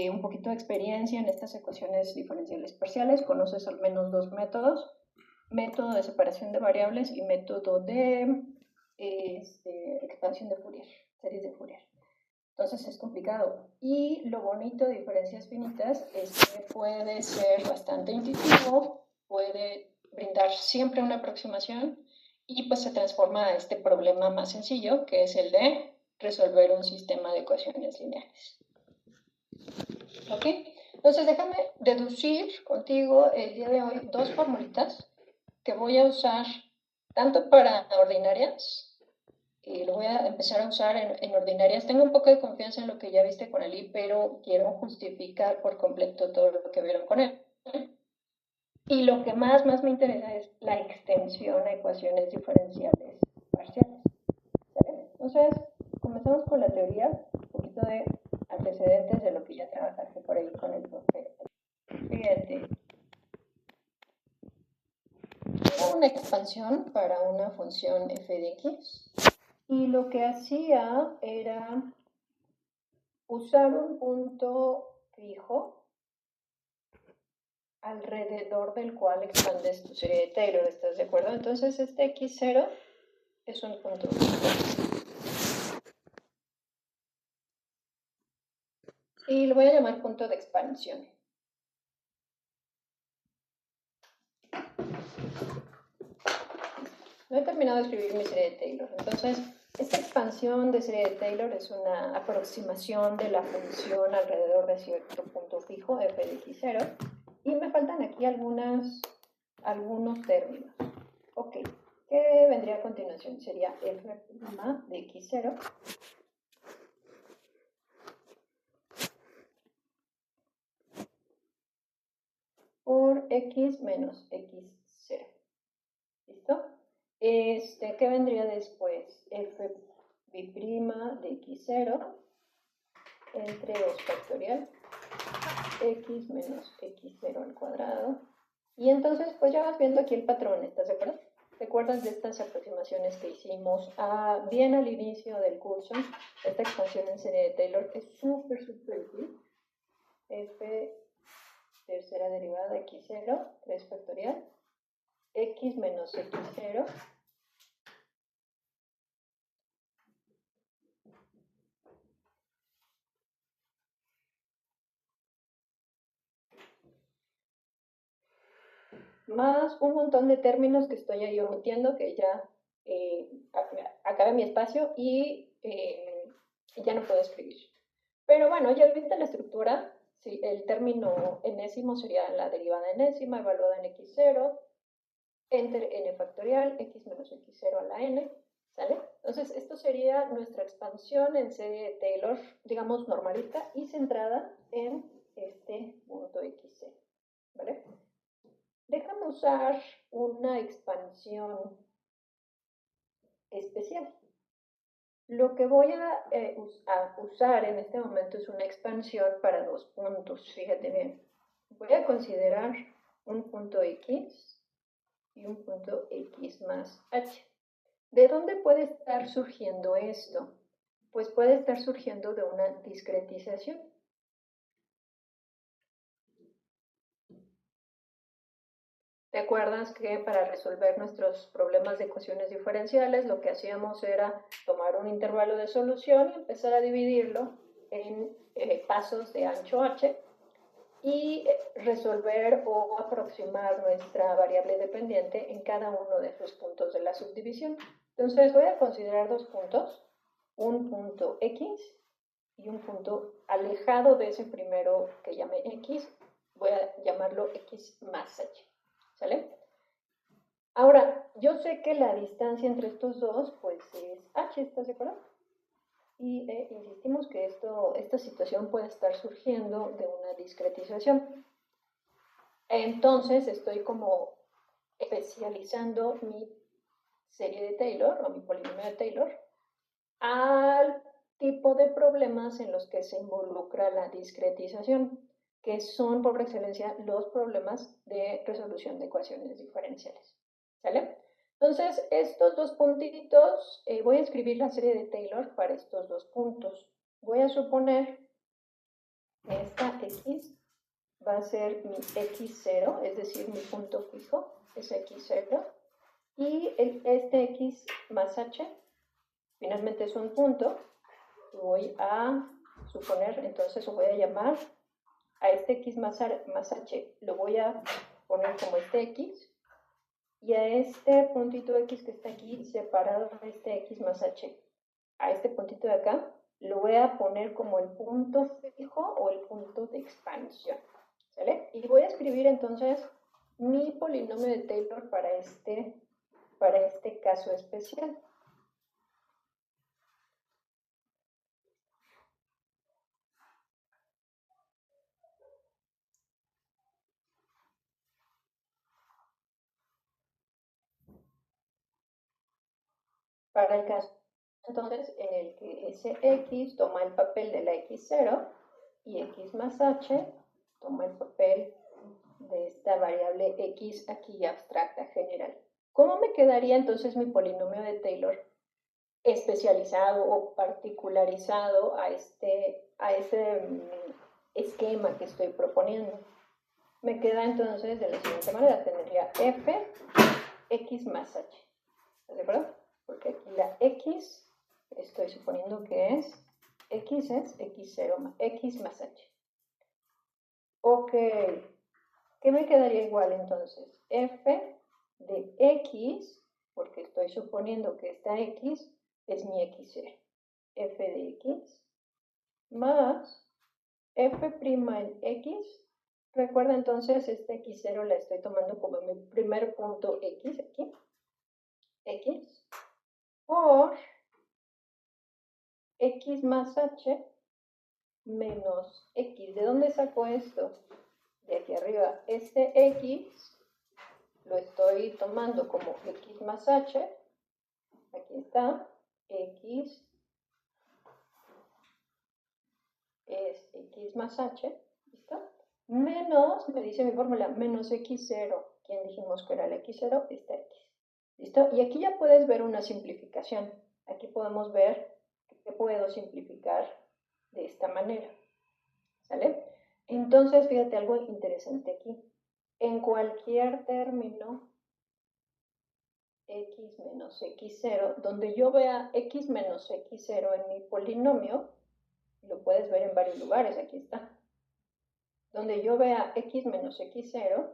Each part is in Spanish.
un poquito de experiencia en estas ecuaciones diferenciales parciales, conoces al menos dos métodos, método de separación de variables y método de expansión de Fourier, series de Fourier. Entonces es complicado. Y lo bonito de diferencias finitas es que puede ser bastante intuitivo, puede brindar siempre una aproximación y pues se transforma a este problema más sencillo, que es el de resolver un sistema de ecuaciones lineales. ¿Ok? Entonces déjame deducir contigo el día de hoy dos formulitas que voy a usar tanto para ordinarias y lo voy a empezar a usar en ordinarias. Tengo un poco de confianza en lo que ya viste con Ali, pero quiero justificar por completo todo lo que vieron con él. Y lo que más me interesa es la extensión a ecuaciones diferenciales parciales. ¿Sale? Entonces, comenzamos con la teoría, un poquito de antecedentes de lo que ya trabajaste por ahí con el profe. Fíjate, era una expansión para una función f de x y lo que hacía era usar un punto fijo alrededor del cual expandes tu serie de Taylor, ¿estás de acuerdo? Entonces este x0 es un punto fijo. Y lo voy a llamar punto de expansión. No he terminado de escribir mi serie de Taylor, entonces esta expansión de serie de Taylor es una aproximación de la función alrededor de cierto punto fijo, f de x0, y me faltan aquí algunos términos. Ok, ¿qué vendría a continuación? Sería f' de x0 por x menos x0. ¿Listo? ¿Qué vendría después? F' de x0 entre 2 factorial x menos x0 al cuadrado. Y entonces, pues ya vas viendo aquí el patrón, ¿estás de acuerdo? ¿Recuerdas de estas aproximaciones que hicimos bien al inicio del curso? Esta expansión en serie de Taylor es súper útil. F tercera derivada de x0, 3 factorial, x menos x0 más un montón de términos que estoy ahí omitiendo, que ya acabé mi espacio y ya no puedo escribir. Pero bueno, ya viste la estructura. Sí, el término enésimo sería la derivada enésima evaluada en x0, entre n factorial, x menos x0 a la n, ¿sale? Entonces, esto sería nuestra expansión en serie de Taylor, digamos, normalita y centrada en este punto x0, ¿vale? Déjame usar una expansión especial. Lo que voy a usar en este momento es una expansión para dos puntos, fíjate bien. Voy a considerar un punto x y un punto x más h. ¿De dónde puede estar surgiendo esto? Pues puede estar surgiendo de una discretización. ¿Te acuerdas que para resolver nuestros problemas de ecuaciones diferenciales lo que hacíamos era tomar un intervalo de solución y empezar a dividirlo en pasos de ancho h y resolver o aproximar nuestra variable dependiente en cada uno de esos puntos de la subdivisión? Entonces voy a considerar dos puntos, un punto x y un punto alejado de ese primero que llamé x, voy a llamarlo x más h. ¿Sale? Ahora, yo sé que la distancia entre estos dos, pues es h, ¿estás de acuerdo? Y insistimos que esta situación puede estar surgiendo de una discretización. Entonces, estoy como especializando mi serie de Taylor, o mi polinomio de Taylor, al tipo de problemas en los que se involucra la discretización, que son por excelencia los problemas de resolución de ecuaciones diferenciales. ¿Sale? Entonces, estos dos puntitos, voy a escribir la serie de Taylor para estos dos puntos. Voy a suponer esta x va a ser mi x0, es decir, mi punto fijo, es x0, y este x más h finalmente es un punto. Voy a suponer, entonces lo voy a llamar a este x más h, lo voy a poner como este x, y a este puntito x que está aquí separado de este x más h, a este puntito de acá, lo voy a poner como el punto fijo o el punto de expansión, ¿sale? Y voy a escribir entonces mi polinomio de Taylor para este caso especial. Para el caso entonces en el que ese x toma el papel de la x0 y x más h toma el papel de esta variable x aquí abstracta general. ¿Cómo me quedaría entonces mi polinomio de Taylor especializado o particularizado a ese esquema que estoy proponiendo? Me queda entonces de la siguiente manera, tendría f x más h, ¿estás de acuerdo? Porque aquí la x, estoy suponiendo que x es x0, x más h. Ok, ¿qué me quedaría igual entonces? F de x, porque estoy suponiendo que esta x es mi x0. F de x más f' en x. Recuerda entonces, este x0 la estoy tomando como mi primer punto x aquí. X por x más h menos x. ¿De dónde saco esto? De aquí arriba. Este x lo estoy tomando como x más h. Aquí está. X es x más h. ¿Listo? Menos, me dice mi fórmula, menos x0. ¿Quién dijimos que era el x0? Esta x. ¿Listo? Y aquí ya puedes ver una simplificación. Aquí podemos ver que puedo simplificar de esta manera. ¿Sale? Entonces, fíjate algo interesante aquí. En cualquier término x menos x0, donde yo vea x menos x0 en mi polinomio, lo puedes ver en varios lugares, aquí está. Donde yo vea x menos x0,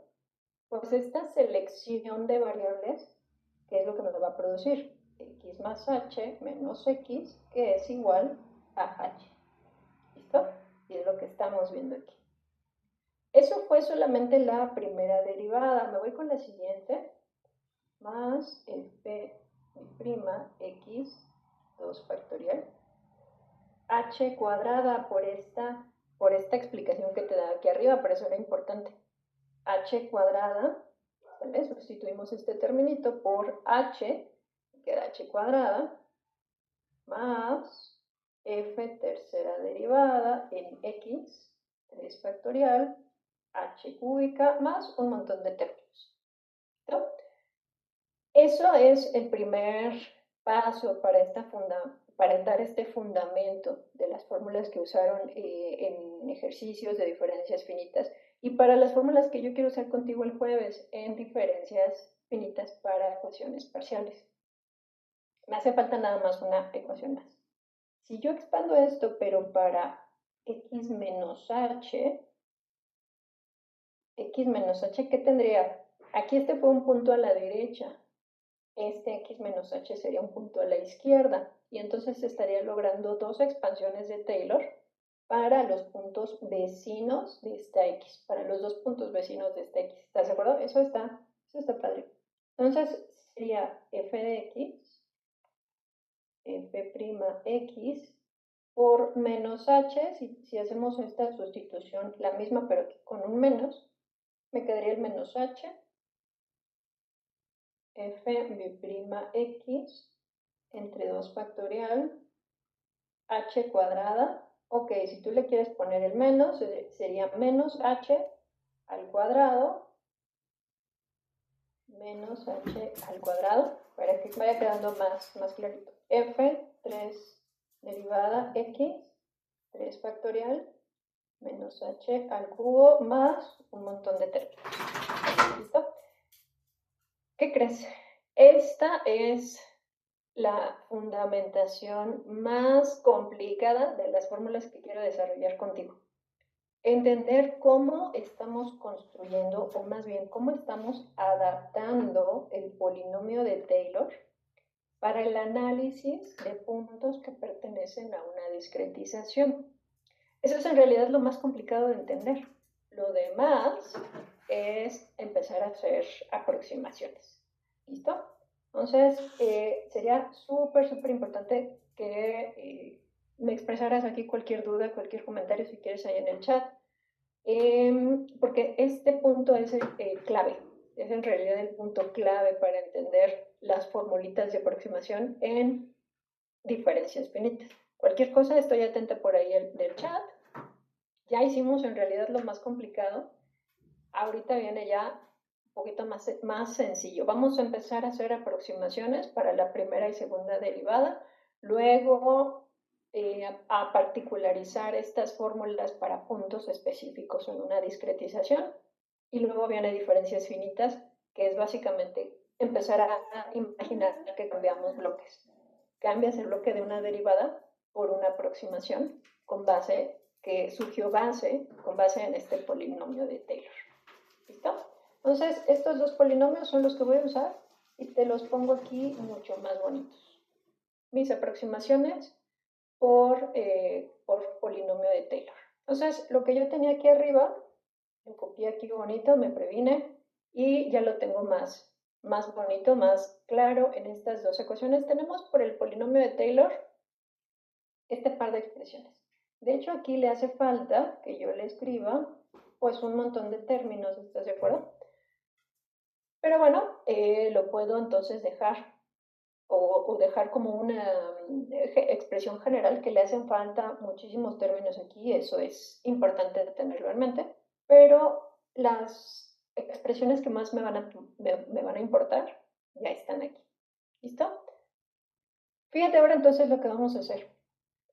pues esta selección de variables, ¿qué es lo que me va a producir? X más h menos x, que es igual a h. ¿Listo? Y es lo que estamos viendo aquí. Eso fue solamente la primera derivada. Me voy con la siguiente. Más f' x 2 factorial h cuadrada por esta explicación que te da aquí arriba, pero eso era importante. H cuadrada, ¿vale? Sustituimos este terminito por h, queda h cuadrada, más f tercera derivada en x 3 factorial h cúbica más un montón de términos. ¿No? Eso es el primer paso para dar este fundamento de las fórmulas que usaron en ejercicios de diferencias finitas y para las fórmulas que yo quiero usar contigo el jueves en diferencias finitas para ecuaciones parciales. Me hace falta nada más una ecuación más. Si yo expando esto, pero para x menos h, ¿qué tendría? Aquí este fue un punto a la derecha. Este x menos h sería un punto a la izquierda. Y entonces se estaría logrando dos expansiones de Taylor para los puntos vecinos de esta x. Para los dos puntos vecinos de esta x. ¿Estás de acuerdo? Eso está padre. Entonces sería f de x, f'(x) por menos h, si hacemos esta sustitución, la misma pero con un menos, me quedaría el menos h, f'(x) entre 2 factorial, h cuadrada. Ok, si tú le quieres poner el menos, sería menos h al cuadrado, menos h al cuadrado, para que vaya quedando más clarito. F, 3 derivada x, 3 factorial, menos h al cubo más un montón de términos. ¿Listo? ¿Qué crees? Esta es la fundamentación más complicada de las fórmulas que quiero desarrollar contigo. Entender cómo estamos construyendo, o más bien cómo estamos adaptando el polinomio de Taylor para el análisis de puntos que pertenecen a una discretización. Eso es en realidad lo más complicado de entender. Lo demás es empezar a hacer aproximaciones. ¿Listo? Entonces, sería súper importante que me expresaras aquí cualquier duda, cualquier comentario, si quieres, ahí en el chat. Porque este punto es clave, es en realidad el punto clave para entender las formulitas de aproximación en diferencias finitas. Cualquier cosa, estoy atenta por ahí del chat. Ya hicimos en realidad lo más complicado. Ahorita viene ya un poquito más sencillo. Vamos a empezar a hacer aproximaciones para la primera y segunda derivada. Luego a particularizar estas fórmulas para puntos específicos en una discretización. Y luego viene diferencias finitas, que es básicamente empezar a imaginar que cambiamos bloques. Cambias el bloque de una derivada por una aproximación con base que surgió con base en este polinomio de Taylor. ¿Listo? Entonces, estos dos polinomios son los que voy a usar y te los pongo aquí mucho más bonitos. Mis aproximaciones por polinomio de Taylor. Entonces, lo que yo tenía aquí arriba, lo copié aquí bonito, me previne y ya lo tengo más bonito, más claro en estas dos ecuaciones. Tenemos por el polinomio de Taylor este par de expresiones. De hecho, aquí le hace falta que yo le escriba pues un montón de términos, ¿estás de acuerdo? Pero bueno, lo puedo entonces dejar o dejar como una expresión general que le hacen falta muchísimos términos aquí, eso es importante tenerlo en mente, pero las expresiones que más me van a importar ya están aquí. ¿Listo? Fíjate ahora entonces lo que vamos a hacer.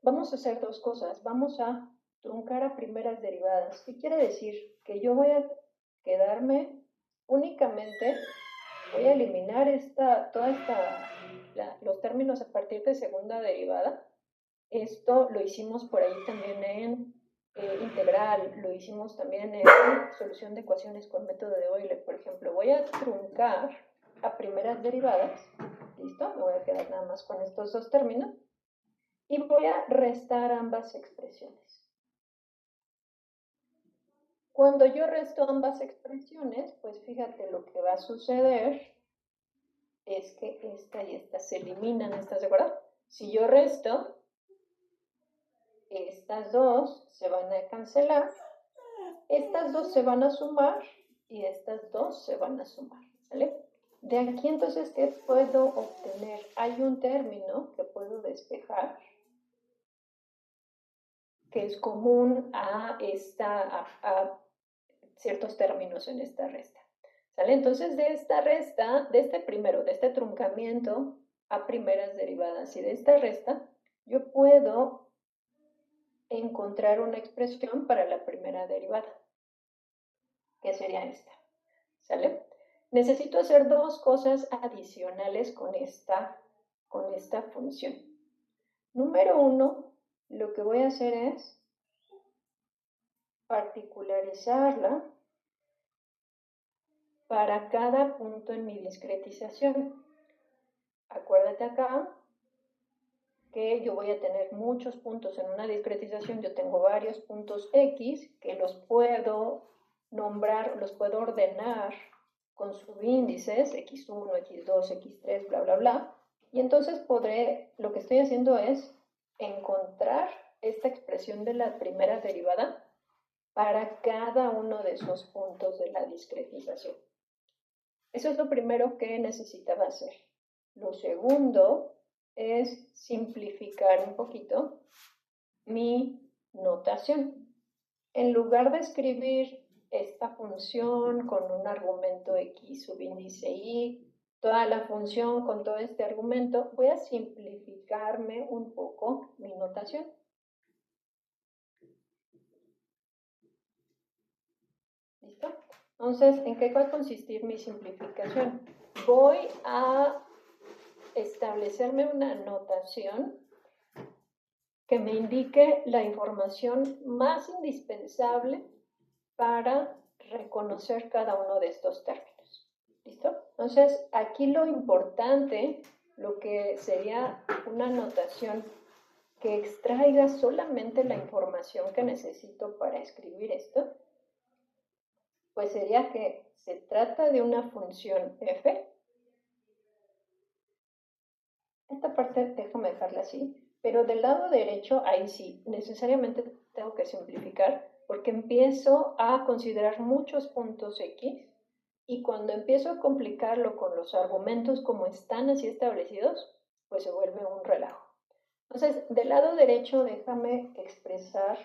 Vamos a hacer dos cosas. Vamos a truncar a primeras derivadas. ¿Qué quiere decir? Que yo voy a quedarme únicamente, voy a eliminar los términos a partir de segunda derivada. Esto lo hicimos por ahí también en integral, lo hicimos también en solución de ecuaciones con método de Euler, por ejemplo. Voy a truncar a primeras derivadas. ¿Listo? Me voy a quedar nada más con estos dos términos. Y voy a restar ambas expresiones. Cuando yo resto ambas expresiones, pues fíjate lo que va a suceder es que esta y esta se eliminan, ¿estás de acuerdo? Si yo resto, estas dos se van a cancelar, estas dos se van a sumar y estas dos se van a sumar, ¿sale? De aquí entonces, ¿qué puedo obtener? Hay un término que puedo despejar que es común a ciertos términos en esta resta. ¿Sale? Entonces, de esta resta, de este truncamiento a primeras derivadas y de esta resta, yo puedo encontrar una expresión para la primera derivada, que sería esta. ¿Sale? Necesito hacer dos cosas adicionales con esta función. Número uno, lo que voy a hacer es particularizarla para cada punto en mi discretización. Acuérdate acá que yo voy a tener muchos puntos en una discretización. Yo tengo varios puntos X que los puedo nombrar, los puedo ordenar con subíndices X1, X2, X3, bla, bla, bla. Y entonces lo que estoy haciendo es encontrar esta expresión de la primera derivada para cada uno de esos puntos de la discretización. Eso es lo primero que necesitaba hacer. Lo segundo es simplificar un poquito mi notación. En lugar de escribir esta función con un argumento x subíndice y, toda la función con todo este argumento, voy a simplificarme un poco mi notación. Entonces, ¿en qué va a consistir mi simplificación? Voy a establecerme una notación que me indique la información más indispensable para reconocer cada uno de estos términos. ¿Listo? Entonces, aquí lo importante, lo que sería una notación que extraiga solamente la información que necesito para escribir esto, pues sería que se trata de una función f. Esta parte déjame dejarla así, pero del lado derecho, ahí sí, necesariamente tengo que simplificar porque empiezo a considerar muchos puntos x y cuando empiezo a complicarlo con los argumentos como están así establecidos, pues se vuelve un relajo. Entonces, del lado derecho déjame expresar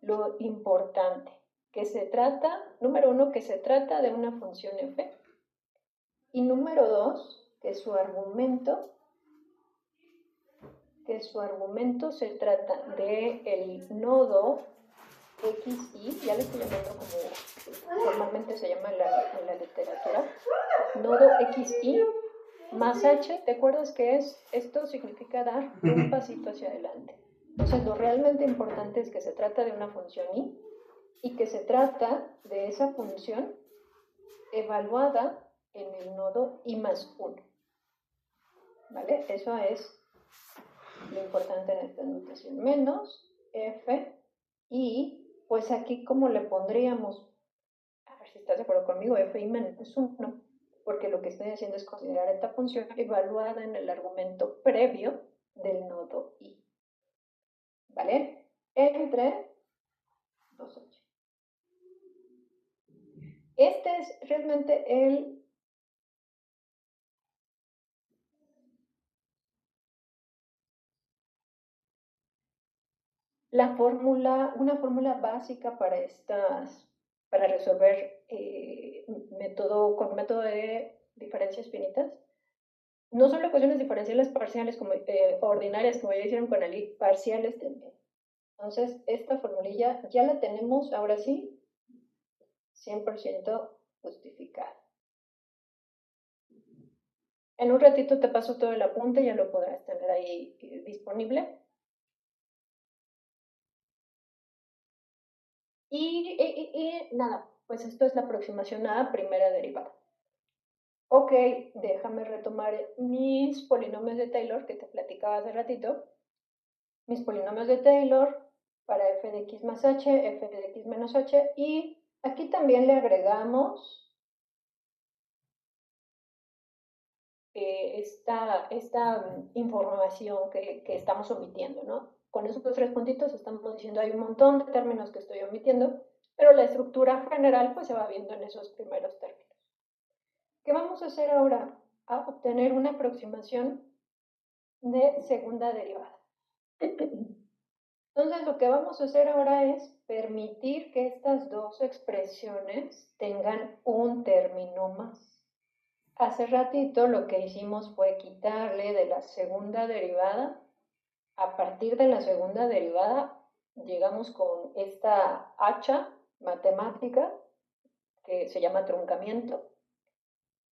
lo importante, que se trata, número uno, que se trata de una función f, y número dos, que su argumento se trata de el nodo xy, ya le estoy llamando como formalmente se llama en la literatura, nodo xy más h. ¿Te acuerdas que esto significa dar un pasito hacia adelante? Entonces, lo realmente importante es que se trata de una función y que se trata de esa función evaluada en el nodo i más 1. ¿Vale? Eso es lo importante en esta notación. Menos f y pues aquí como le pondríamos, a ver si estás de acuerdo conmigo, f y menos 1, porque lo que estoy haciendo es considerar esta función evaluada en el argumento previo del nodo i. ¿Vale? Entre 2h. Este es realmente una fórmula básica para resolver con método de diferencias finitas. No solo ecuaciones diferenciales parciales como ordinarias, como ya hicieron con Ali, parciales también. Entonces, esta formulilla ya la tenemos, ahora sí, 100% justificada. En un ratito te paso todo el apunte, ya lo podrás tener ahí disponible. Y nada, pues esto es la aproximación a primera derivada. Ok, déjame retomar mis polinomios de Taylor que te platicaba hace ratito. Mis polinomios de Taylor para f de x más h, f de x menos h, y aquí también le agregamos esta información que estamos omitiendo, ¿no? Con esos 3 puntitos estamos diciendo hay un montón de términos que estoy omitiendo, pero la estructura general pues se va viendo en esos primeros términos. ¿Qué vamos a hacer ahora? A obtener una aproximación de segunda derivada. Entonces, lo que vamos a hacer ahora es permitir que estas dos expresiones tengan un término más. Hace ratito lo que hicimos fue quitarle de la segunda derivada. A partir de la segunda derivada, llegamos con esta hacha matemática que se llama truncamiento.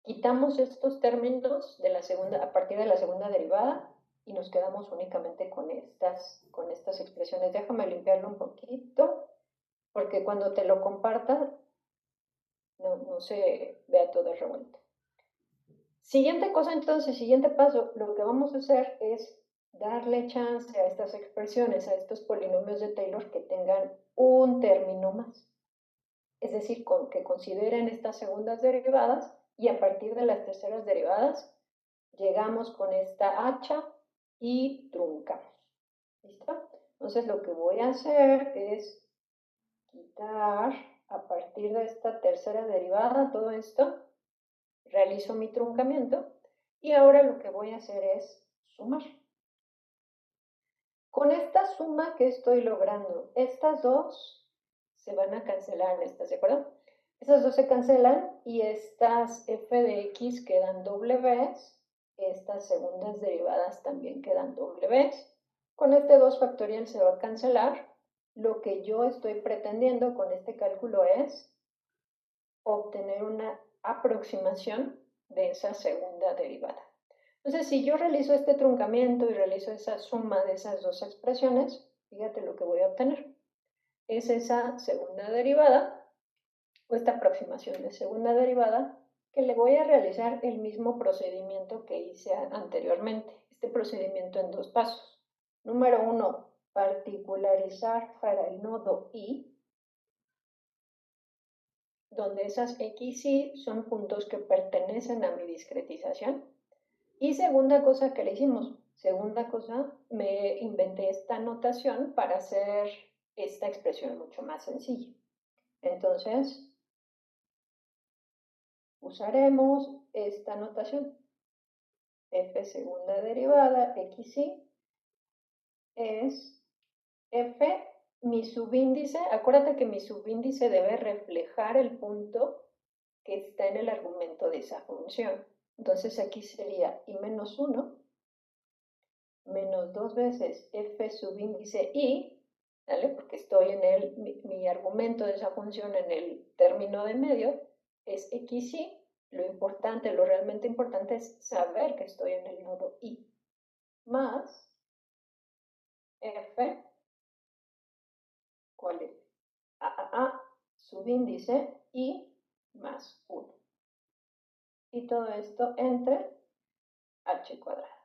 Quitamos estos términos de a partir de la segunda derivada y nos quedamos únicamente con estas expresiones. Déjame limpiarlo un poquito, porque cuando te lo comparta no se vea todo revuelto. Siguiente cosa entonces, siguiente paso, lo que vamos a hacer es darle chance a estas expresiones, a estos polinomios de Taylor que tengan un término más. Es decir, que consideren estas segundas derivadas y a partir de las terceras derivadas llegamos con esta hacha y truncamos. ¿Listo? Entonces lo que voy a hacer es quitar a partir de esta tercera derivada todo esto, realizo mi truncamiento y ahora lo que voy a hacer es sumar. Con esta suma que estoy logrando, estas dos se van a cancelar en estas, ¿de acuerdo? Estas dos se cancelan y estas f de x quedan w's, estas segundas derivadas también quedan w's. Con este 2 factorial se va a cancelar. Lo que yo estoy pretendiendo con este cálculo es obtener una aproximación de esa segunda derivada. Entonces, si yo realizo este truncamiento y realizo esa suma de esas dos expresiones, fíjate lo que voy a obtener. Es esa segunda derivada, o esta aproximación de segunda derivada, que le voy a realizar el mismo procedimiento que hice anteriormente. Este procedimiento en dos pasos. Número 1, particularizar para el nodo I, donde esas X y son puntos que pertenecen a mi discretización. Y segunda cosa que le hicimos, me inventé esta notación para hacer esta expresión mucho más sencilla. Entonces, usaremos esta notación. F segunda derivada, XY, es F, mi subíndice. Acuérdate que mi subíndice debe reflejar el punto que está en el argumento de esa función. Entonces aquí sería I menos 1 menos 2 veces F subíndice I, ¿vale? Porque estoy en mi argumento de esa función en el término de medio, es XY. Lo importante, lo realmente importante es saber que estoy en el nodo I, más F, ¿cuál es? A subíndice I más 1. Y todo esto entre H cuadrado.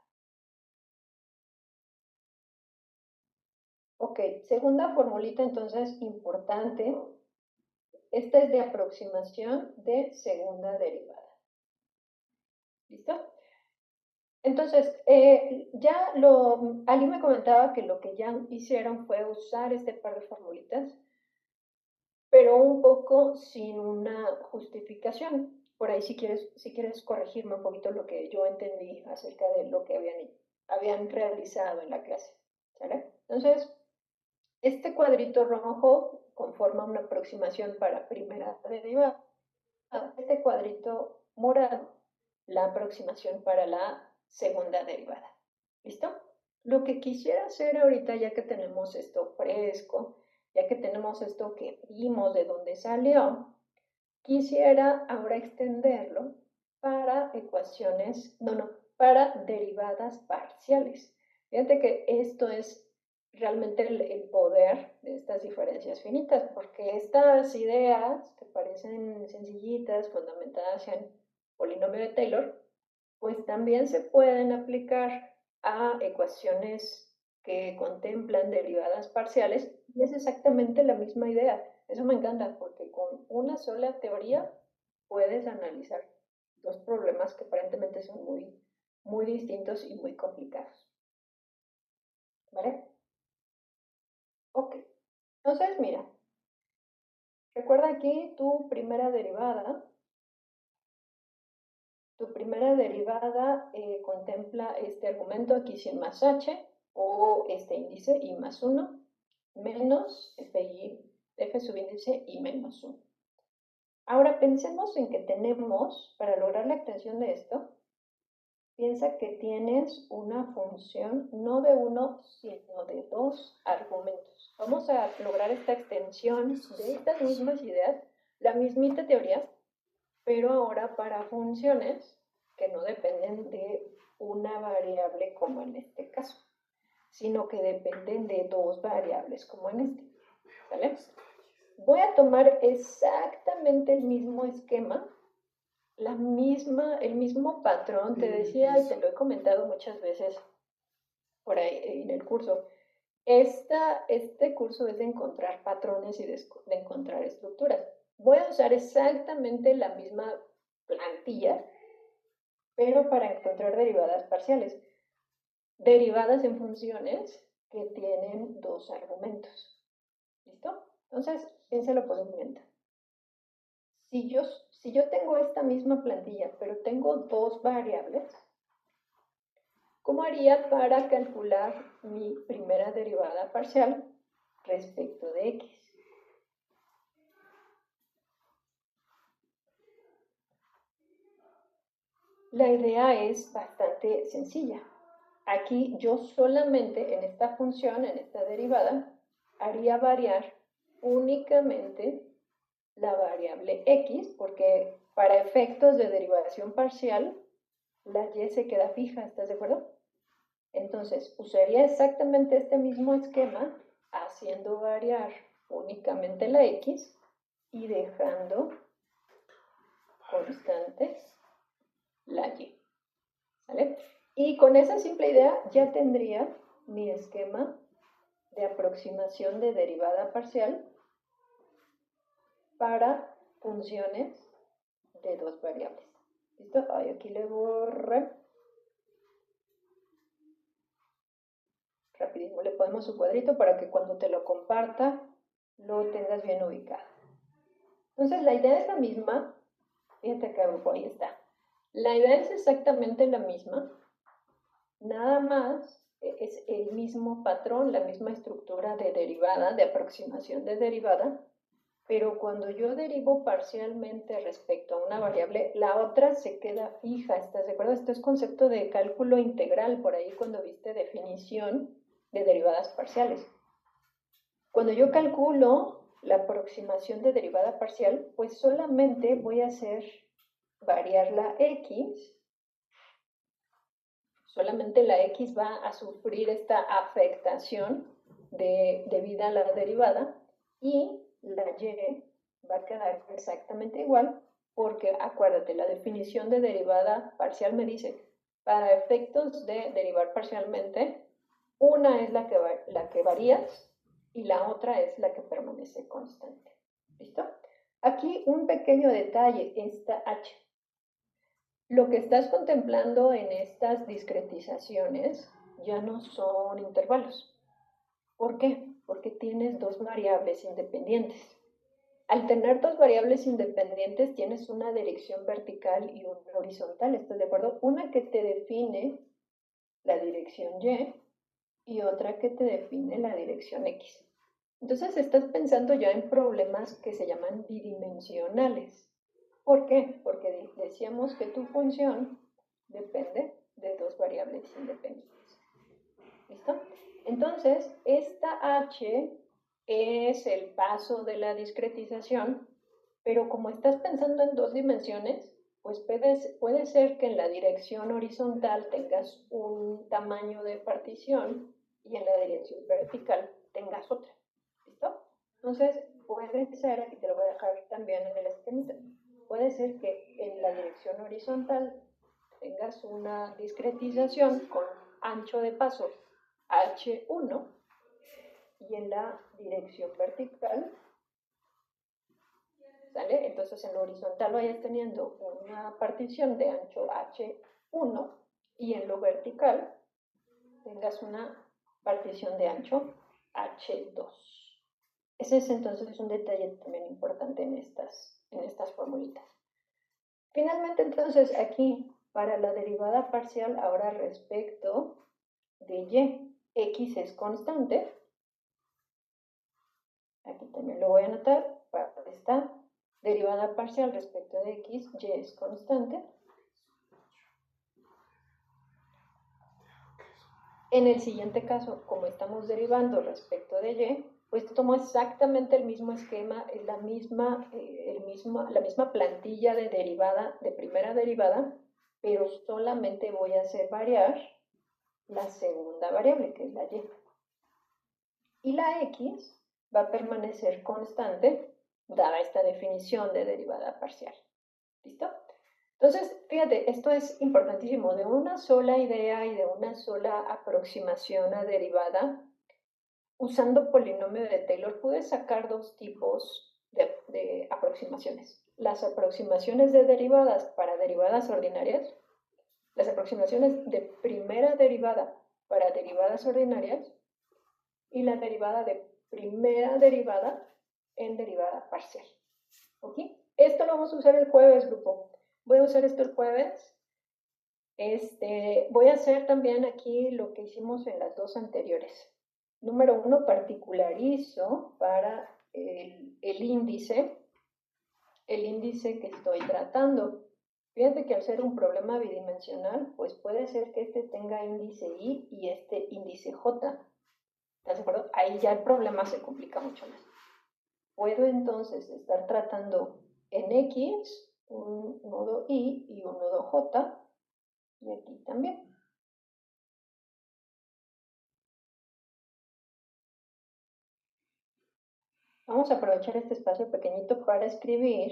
Ok, segunda formulita entonces importante. Esta es de aproximación de segunda derivada. ¿Listo? Entonces, Ali me comentaba que lo que ya hicieron fue usar este par de formulitas, pero un poco sin una justificación. Por ahí si quieres corregirme un poquito lo que yo entendí acerca de lo que habían realizado en la clase. ¿Sale? Entonces, este cuadrito rojo conforma una aproximación para primera derivada. Este cuadrito morado, la aproximación para la segunda derivada. ¿Listo? Lo que quisiera hacer ahorita, ya que tenemos esto fresco, ya que tenemos esto que vimos de dónde salió, quisiera ahora extenderlo para para derivadas parciales. Fíjate que esto es realmente el poder de estas diferencias finitas, porque estas ideas que parecen sencillitas, fundamentadas en polinomio de Taylor, pues también se pueden aplicar a ecuaciones que contemplan derivadas parciales, y es exactamente la misma idea. Eso me encanta, porque con una sola teoría puedes analizar dos problemas que aparentemente son muy distintos y muy complicados. ¿Vale? Ok. Entonces, mira, recuerda aquí tu primera derivada. Tu primera derivada contempla este argumento aquí sin más h, o este índice i más 1, menos f subíndice i menos 1. Ahora pensemos en que tenemos, para lograr la extensión de esto, piensa que tienes una función no de uno, sino de dos argumentos. Vamos a lograr esta extensión de estas mismas ideas, la mismita teoría, pero ahora para funciones que no dependen de una variable como en este caso, sino que dependen de dos variables como en este. ¿Vale? Voy a tomar exactamente el mismo esquema, el mismo patrón. Te decía y te lo he comentado muchas veces por ahí en el curso. Este curso es de encontrar patrones y de encontrar estructuras. Voy a usar exactamente la misma plantilla, pero para encontrar derivadas parciales. Derivadas en funciones que tienen dos argumentos. ¿Listo? Entonces, piénsalo por un momento. Si yo tengo esta misma plantilla, pero tengo dos variables, ¿cómo haría para calcular mi primera derivada parcial respecto de x? La idea es bastante sencilla. Aquí yo solamente en esta función, en esta derivada, haría variar únicamente la variable x, porque para efectos de derivación parcial, la y se queda fija, ¿estás de acuerdo? Entonces, usaría exactamente este mismo esquema, haciendo variar únicamente la x y dejando constante la y, ¿vale? Y con esa simple idea ya tendría mi esquema de aproximación de derivada parcial para funciones de dos variables. ¿Listo? Ay, aquí le borré. Rapidísimo le ponemos su cuadrito para que cuando te lo comparta lo tengas bien ubicado. Entonces la idea es la misma. Fíjate acá, grupo, ahí está. La idea es exactamente la misma. Nada más es el mismo patrón, la misma estructura de derivada, de aproximación de derivada, pero cuando yo derivo parcialmente respecto a una variable, la otra se queda fija, ¿estás de acuerdo? Esto es concepto de cálculo integral, por ahí cuando viste definición de derivadas parciales. Cuando yo calculo la aproximación de derivada parcial, pues solamente voy a hacer variar la x. Solamente la x va a sufrir esta afectación debida a la derivada y la y va a quedar exactamente igual porque, acuérdate, la definición de derivada parcial me dice, para efectos de derivar parcialmente, una es la que varías y la otra es la que permanece constante. ¿Listo? Aquí un pequeño detalle, esta h. Lo que estás contemplando en estas discretizaciones ya no son intervalos. ¿Por qué? Porque tienes dos variables independientes. Al tener dos variables independientes tienes una dirección vertical y una horizontal, ¿estás de acuerdo? Una que te define la dirección y otra que te define la dirección x. Entonces estás pensando ya en problemas que se llaman bidimensionales. ¿Por qué? Porque decíamos que tu función depende de dos variables independientes. ¿Listo? Entonces, esta h es el paso de la discretización, pero como estás pensando en dos dimensiones, pues puede ser que en la dirección horizontal tengas un tamaño de partición y en la dirección vertical tengas otra. ¿Listo? Entonces, puede ser, aquí te lo voy a dejar también en el esquemita, puede ser que en la dirección horizontal tengas una discretización con ancho de paso H1 y en la dirección vertical, ¿sale? Entonces en lo horizontal vayas teniendo una partición de ancho H1 y en lo vertical tengas una partición de ancho H2. Ese es entonces un detalle también importante en estas formulitas. Finalmente, entonces, aquí, para la derivada parcial, ahora respecto de y, x es constante. Aquí también lo voy a anotar. Para esta derivada parcial respecto de x, y es constante. En el siguiente caso, como estamos derivando respecto de y, pues tomo exactamente el mismo esquema, es la misma plantilla de derivada, de primera derivada, pero solamente voy a hacer variar la segunda variable, que es la y. Y la x va a permanecer constante, dada esta definición de derivada parcial. ¿Listo? Entonces, fíjate, esto es importantísimo. De una sola idea y de una sola aproximación a derivada, usando polinomio de Taylor, pude sacar dos tipos de aproximaciones. Las aproximaciones de derivadas para derivadas ordinarias, las aproximaciones de primera derivada para derivadas ordinarias y la derivada de primera derivada en derivada parcial. ¿Ok? Esto lo vamos a usar el jueves, grupo. Voy a usar esto el jueves. Voy a hacer también aquí lo que hicimos en las dos anteriores. Número 1, particularizo para el índice que estoy tratando. Fíjate que al ser un problema bidimensional, pues puede ser que este tenga índice I y este índice J. ¿Estás de acuerdo? Ahí ya el problema se complica mucho más. puedo entonces estar tratando en X un nodo Y y un nodo J, y aquí también. Vamos a aprovechar este espacio pequeñito para escribir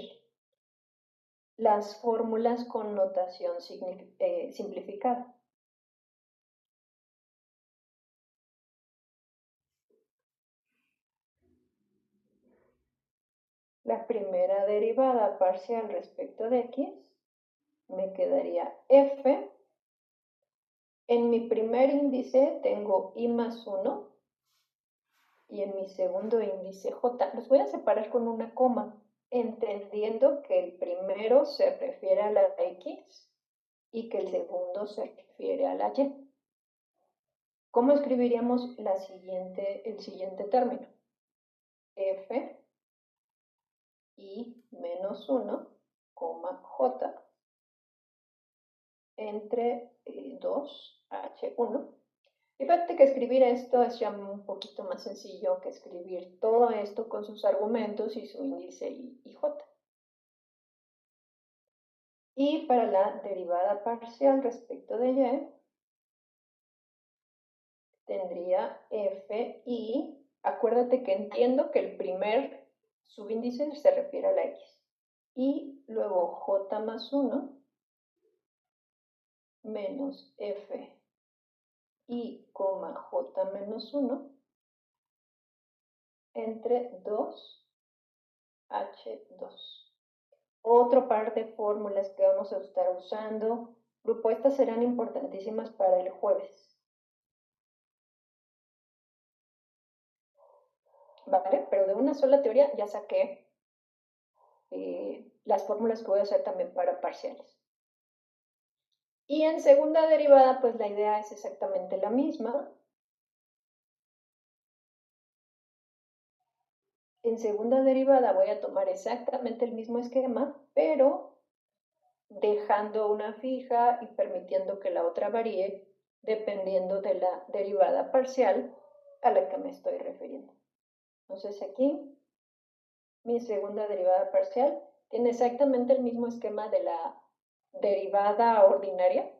las fórmulas con notación simplificada. La primera derivada parcial respecto de X me quedaría F. En mi primer índice tengo I más 1 y en mi segundo índice J. Los voy a separar con una coma, entendiendo que el primero se refiere a la X y que el segundo se refiere a la Y. ¿Cómo escribiríamos el siguiente término? F I menos 1, J entre 2H1. Y fíjate que escribir esto es ya un poquito más sencillo que escribir todo esto con sus argumentos y su índice y J. Y para la derivada parcial respecto de Y, tendría F y, acuérdate que entiendo que el primer subíndice se refiere a la X. Y luego J más 1 menos F y, J menos 1 entre 2H2. Otro par de fórmulas que vamos a estar usando. Grupo, estas serán importantísimas para el jueves. ¿Vale? Pero de una sola teoría ya saqué las fórmulas que voy a hacer también para parciales. Y en segunda derivada, pues la idea es exactamente la misma. En segunda derivada voy a tomar exactamente el mismo esquema, pero dejando una fija y permitiendo que la otra varíe dependiendo de la derivada parcial a la que me estoy refiriendo. Entonces aquí mi segunda derivada parcial tiene exactamente el mismo esquema de la derivada ordinaria,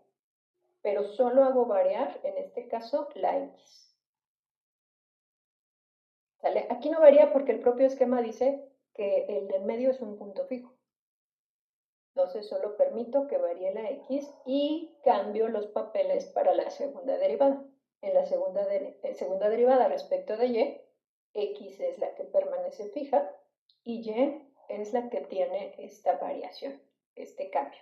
pero solo hago variar, en este caso, la X. ¿Sale? Aquí no varía porque el propio esquema dice que el del medio es un punto fijo. Entonces solo permito que varíe la X y cambio los papeles para la segunda derivada. En la segunda derivada respecto de Y, X es la que permanece fija y Y es la que tiene esta variación, este cambio.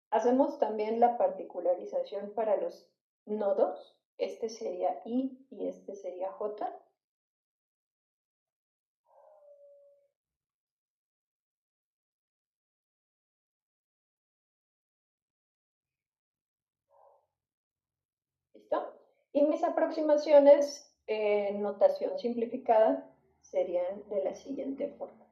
Hacemos también la particularización para los nodos. Este sería I y este sería J. ¿Listo? Y mis aproximaciones en notación simplificada serían de la siguiente forma.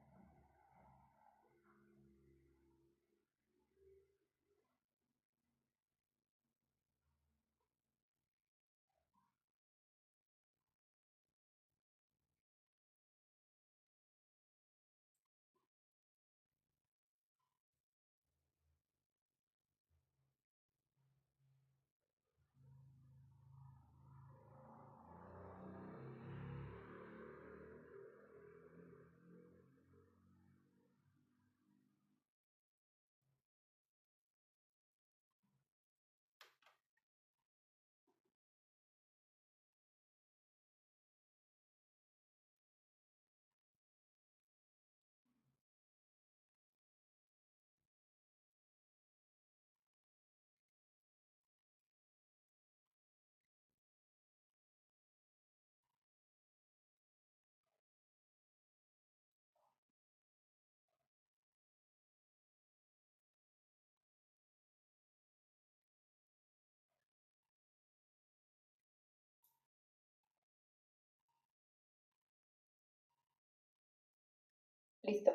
Listo.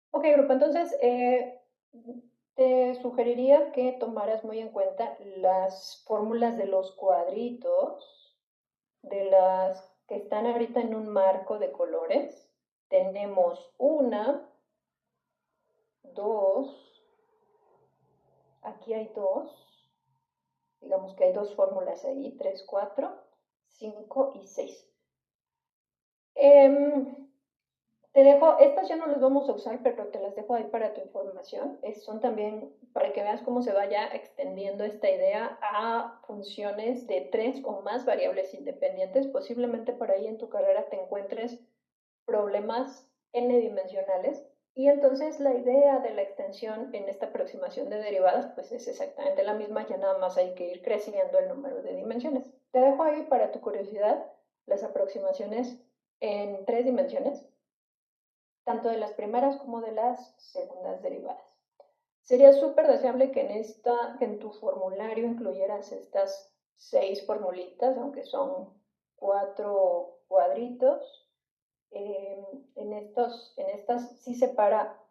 Ok, grupo, entonces te sugeriría que tomaras muy en cuenta las fórmulas de los cuadritos, de las que están ahorita en un marco de colores. tenemos 1, 2, aquí hay 2, digamos que hay 2 fórmulas ahí, 3, 4, 5 y 6. Te dejo, estas ya no las vamos a usar, pero te las dejo ahí para tu información. Son también para que veas cómo se vaya extendiendo esta idea a funciones de 3 o más variables independientes. Posiblemente por ahí en tu carrera te encuentres problemas n-dimensionales. Y entonces la idea de la extensión en esta aproximación de derivadas pues es exactamente la misma, ya nada más hay que ir creciendo el número de dimensiones. Te dejo ahí para tu curiosidad las aproximaciones en 3 dimensiones, tanto de las primeras como de las segundas derivadas. Sería súper deseable que en tu formulario incluyeras estas 6 formulitas, aunque son 4 cuadritos. En estas sí separa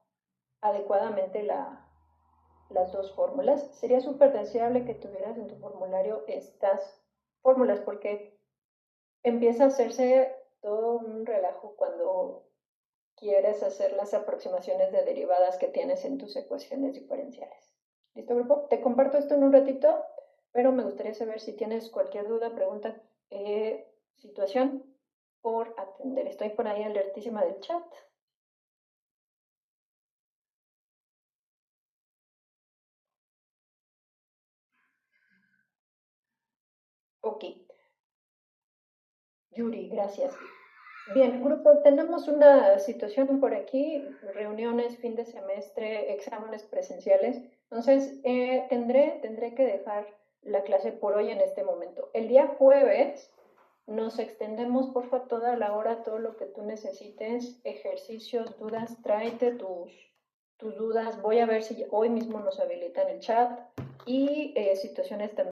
adecuadamente las 2 fórmulas. Sería súper deseable que tuvieras en tu formulario estas fórmulas, porque empieza a hacerse todo un relajo cuando quieres hacer las aproximaciones de derivadas que tienes en tus ecuaciones diferenciales. ¿Listo, grupo? Te comparto esto en un ratito, pero me gustaría saber si tienes cualquier duda, pregunta, situación por atender. Estoy por ahí alertísima del chat. Ok. Yuri, gracias. Bien, grupo, tenemos una situación por aquí, reuniones, fin de semestre, exámenes presenciales. Entonces, tendré que dejar la clase por hoy en este momento. El día jueves nos extendemos, porfa, toda la hora, todo lo que tú necesites, ejercicios, dudas, tráete tus dudas. Voy a ver si hoy mismo nos habilitan el chat y situaciones también.